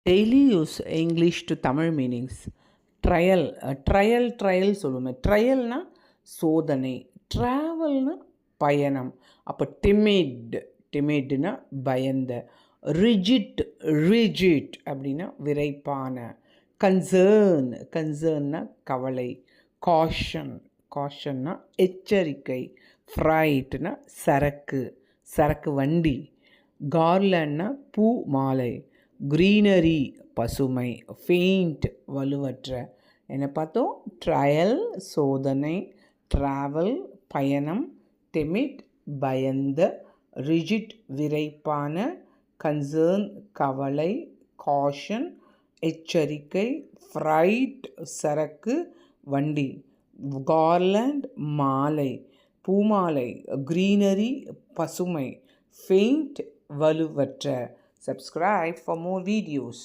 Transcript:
Daily use English to Tamil meanings. Trial சொல்லுவோமே. ட்ரையல்னா சோதனை, ட்ராவல்னா பயணம். அப்போ டிமிட்னா பயந்த, ரிஜிட் அப்படின்னா விரைப்பான, கன்சர்ன்னா கவலை, காஷன்னா எச்சரிக்கை, ஃப்ரைட்னா சரக்கு வண்டி, கார்லன்னா பூ மாலை, க்ரீனரி பசுமை, ஃபெயிண்ட் வலுவற்ற. என்ன பார்த்தோம்? ட்ரையல் சோதனை, ட்ராவல் பயணம், டிமிட் பயந்த, ரிஜிட் விரைப்பான, கன்சர்ன் கவலை, காஷன் எச்சரிக்கை, ஃப்ரைட் சரக்கு வண்டி, கார்லண்ட் மாலை பூமாலை, க்ரீனரி பசுமை, faint வலுவற்ற. Subscribe for more videos.